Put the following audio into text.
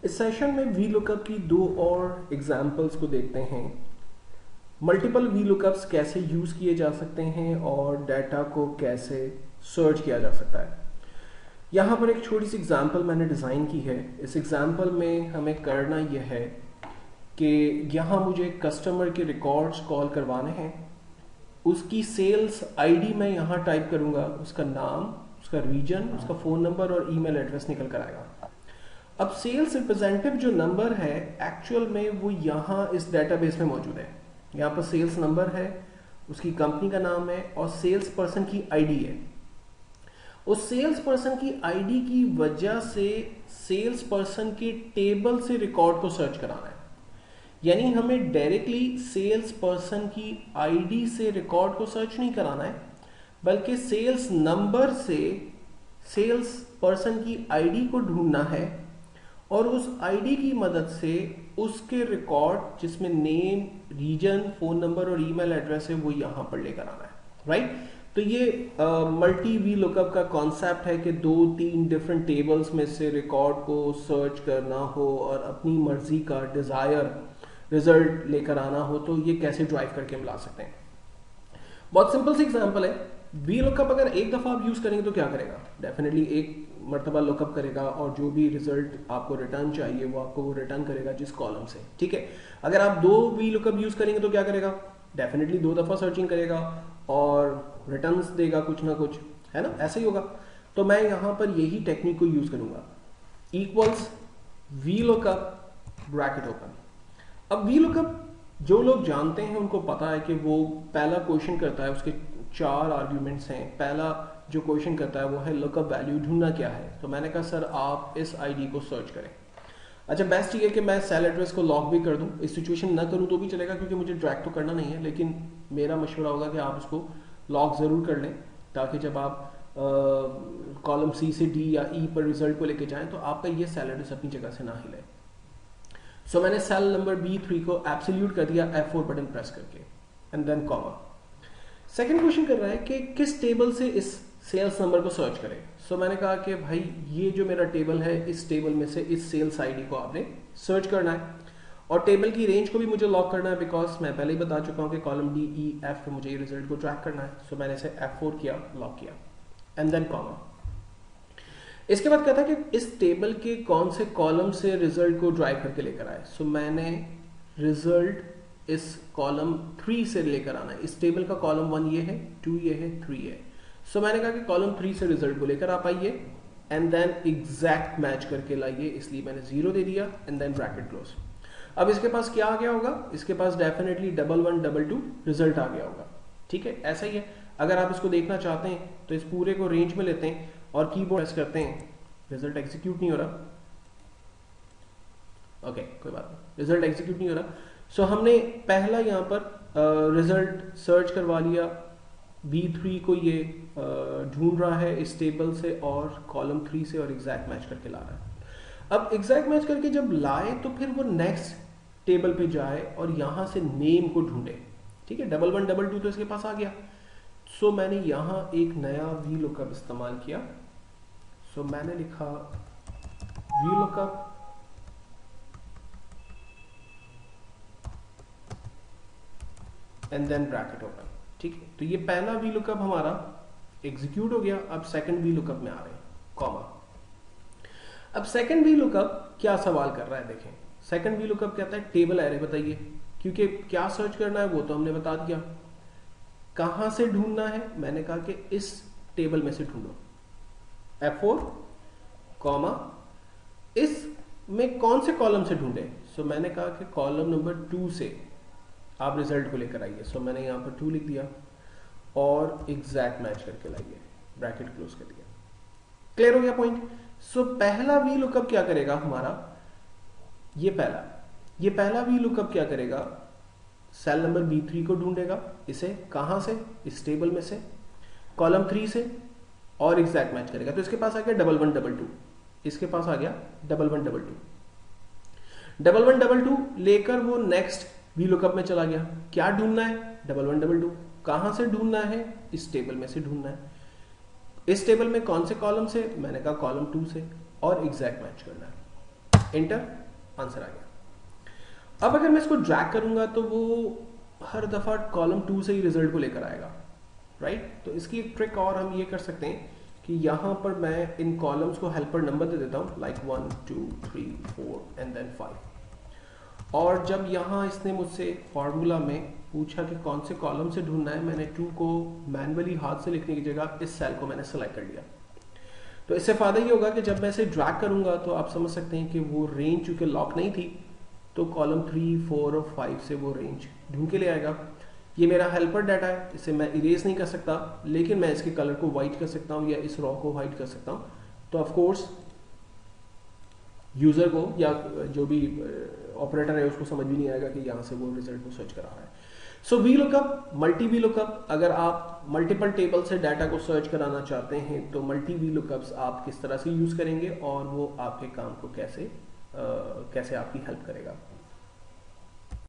इस सेशन में V lookup की दो और एग्जाम्पल्स को देखते हैं। मल्टीपल वी लुकअप्स कैसे यूज किए जा सकते हैं और डाटा को कैसे सर्च किया जा सकता है। यहाँ पर एक छोटी सी एग्जाम्पल मैंने डिज़ाइन की है। इस एग्जाम्पल में हमें करना यह है कि यहाँ मुझे कस्टमर के रिकॉर्ड्स कॉल करवाने हैं। उसकी सेल्स आईडी मैं यहाँ टाइप करूँगा, उसका नाम, उसका रीजन, उसका फ़ोन नंबर और ईमेल एड्रेस निकल कर आएगा। अब सेल्स रिप्रेजेंटेटिव जो नंबर है एक्चुअल में वो यहाँ इस डेटाबेस में मौजूद है। यहाँ पर सेल्स नंबर है, उसकी कंपनी का नाम है और सेल्स पर्सन की आईडी है। उस सेल्स पर्सन की आईडी की वजह से सेल्स पर्सन के टेबल से रिकॉर्ड को सर्च कराना है। यानी हमें डायरेक्टली सेल्स पर्सन की आईडी से रिकॉर्ड को सर्च नहीं कराना है, बल्कि सेल्स नंबर से सेल्स पर्सन की आईडी को ढूंढना है और उस आईडी की मदद से उसके रिकॉर्ड जिसमें नेम, रीजन, फोन नंबर और ईमेल एड्रेस है वो यहां पर लेकर आना है। राइट? तो ये मल्टी वी लुकअप का कॉन्सेप्ट है कि 2-3 डिफरेंट टेबल्स में से रिकॉर्ड को सर्च करना हो और अपनी मर्जी का डिजायर रिजल्ट लेकर आना हो, तो ये कैसे ड्राइव करके हम ला सकते हैं। बहुत सिंपल सी एग्जांपल है। वी लुकअप अगर एक दफा आप यूज करेंगे तो क्या करेगा? डेफिनेटली एक मर्तबा लुकअप करेगा और जो भी रिजल्ट आपको रिटर्न चाहिए वो आपको रिटर्न करेगा जिस कॉलम से। ठीक है। अगर आप 2 वी लुकअप यूज करेंगे तो क्या करेगा? डेफिनेटली 2 दफा सर्चिंग करेगा और रिटर्न देगा कुछ ना कुछ, है ना? ऐसे ही होगा। तो मैं यहां पर यही टेक्निक को यूज करूंगा। Equals V lookup bracket open. अब वी लुकअप जो लोग जानते हैं उनको पता है कि वो पहला क्वेश्चन करता है, उसके 4 आर्ग्यूमेंट्स हैं। पहला जो क्वेश्चन करता है वो है लुकअप वैल्यू ढूंढना क्या है। तो मैंने कहा सर आप इस आईडी को सर्च करें। अच्छा, बेस्ट ये है कि मैं सेल एड्रेस को लॉक भी कर दूं। इस सिचुएशन ना करूं तो भी चलेगा क्योंकि मुझे ट्रैक तो करना नहीं है, लेकिन मेरा मशवरा होगा कि आप उसको लॉक जरूर कर लें ताकि जब आप कॉलम सी से डी या ई पर रिजल्ट को लेके जाएं तो आपका ये सेल एड्रेस अपनी जगह से ना हिले। सो मैंने सेल नंबर B3 को एब्सोल्यूट कर दिया F4 बटन प्रेस करके and then comma. Second question कर रहा है कि किस टेबल से इस सेल्स नंबर को सर्च करें। सो मैंने कहा कि भाई ये जो मेरा टेबल है इस टेबल में से इस सेल्स आईडी को आपने सर्च करना है और टेबल की रेंज को भी मुझे लॉक करना है बिकॉज मैं पहले ही बता चुका हूं कि कॉलम D-E-F पे मुझे ये रिजल्ट को ट्रैक करना है। सो मैंने इसे F4 किया, लॉक किया एंड देन कॉमा। इसके बाद कहता है कि इस टेबल के कौन से कॉलम से रिजल्ट को ड्राइव करके लेकर आए। सो मैंने रिजल्ट इस कॉलम 3 से लेकर आना है। इस टेबल का कॉलम 1 ये है, 2 ये है, 3 है। सो मैंने कहा कि कॉलम 3 से रिजल्ट को लेकर आप आइए एंड देन एग्जैक्ट मैच करके लाइए, इसलिए मैंने 0 दे दिया एंड देन ब्रैकेट क्लोज। अब इसके पास क्या आ गया होगा? इसके पास डेफिनेटली 1122 रिजल्ट आ गया होगा। ठीक है, ऐसा ही है। अगर आप इसको देखना चाहते हैं तो इस पूरे को रेंज में लेते हैं और कीबोर्ड प्रेस करते हैं। रिजल्ट एग्जीक्यूट नहीं हो रहा। ओके, कोई बात नहीं, रिजल्ट एग्जीक्यूट नहीं हो रहा। सो हमने पहला यहाँ पर रिजल्ट सर्च करवा लिया। B3 को ये ढूंढ रहा है इस टेबल से और कॉलम 3 से और एग्जैक्ट मैच करके ला रहा है। अब एग्जैक्ट मैच करके जब लाए तो फिर वो नेक्स्ट टेबल पे जाए और यहां से नेम को ढूंढे। ठीक है, 1122 तो इसके पास आ गया। सो मैंने यहां एक नया वी लुकअप इस्तेमाल किया। सो मैंने लिखा V lookup and then bracket open. ठीक है, तो ये पहला वी लुकअप हमारा एग्जीक्यूट हो गया। अब सेकंड वी लुकअप में आ रहे हैं, कॉमा। अब सेकंड वी लुकअप क्या सवाल कर रहा है देखें। सेकंड वी लुकअप कहता है टेबल एरे बताइए, क्योंकि क्या सर्च करना है वो तो हमने बता दिया। कहां से ढूंढना है? मैंने कहा कि इस टेबल में से ढूंढो। F4 कॉमा, इस में कौन से कॉलम से ढूंढे? सो मैंने कहा कि कॉलम नंबर 2 से आप रिजल्ट को लेकर आइए। सो मैंने यहां पर 2 लिख दिया और एग्जैक्ट मैच करके लाइए, ब्रैकेट क्लोज कर दिया। क्लियर हो गया पॉइंट? सो पहला वी लुकअप क्या करेगा हमारा? ये पहला वी लुकअप क्या करेगा? सेल नंबर B3 को ढूंढेगा। इसे कहां से? इस टेबल में से, कॉलम 3 से और एग्जैक्ट मैच करेगा। तो इसके पास आ गया 1122, इसके पास आ गया 1122। 1122 लेकर वो नेक्स्ट वी लुकअप में चला गया। क्या ढूंढना है? 1122। कहां से ढूंढना है? इस टेबल में से ढूंढना है। इस टेबल में कौन से कॉलम से? मैंने कहा कॉलम 2 से और एग्जैक्ट मैच करना है। एंटर, आंसर आ गया। अब अगर मैं इसको ड्रैग करूंगा तो वो हर दफा कॉलम 2 से ही रिजल्ट को लेकर आएगा, राइट। तो इसकी एक ट्रिक और हम ये कर सकते हैं कि यहाँ पर मैं इन कॉलम्स को हेल्पर नंबर दे देता हूँ, लाइक 1 2 3 4 एंड देन 5। और जब यहाँ इसने मुझसे फॉर्मूला में पूछा कि कौन से कॉलम से ढूंढना है, मैंने 2 को मैनुअली हाथ से लिखने की जगह इस सेल को मैंने सेलेक्ट कर लिया। तो इससे फायदा ये होगा कि जब मैं इसे ड्रैग करूंगा तो आप समझ सकते हैं कि वो रेंज चूंकि लॉक नहीं थी, तो कॉलम 3 4 और 5 से वो रेंज ढूंढ के ले आएगा। ये मेरा हेल्पर डाटा है, इसे मैं इरेज नहीं कर सकता, लेकिन मैं इसके कलर को वाइट कर सकता हूँ या इस रॉ को वाइट कर सकता हूँ। तो ऑफ कोर्स यूजर को या जो भी ऑपरेटर है उसको समझ भी नहीं आएगा कि यहाँ से वो रिजल्ट को सर्च कर रहा है। So V lookup, multi V lookup, अगर आप मल्टीपल टेबल से डाटा को सर्च कराना चाहते हैं तो मल्टी वी लुकअप्स आप किस तरह से यूज करेंगे और वो आपके काम को कैसे आपकी हेल्प करेगा।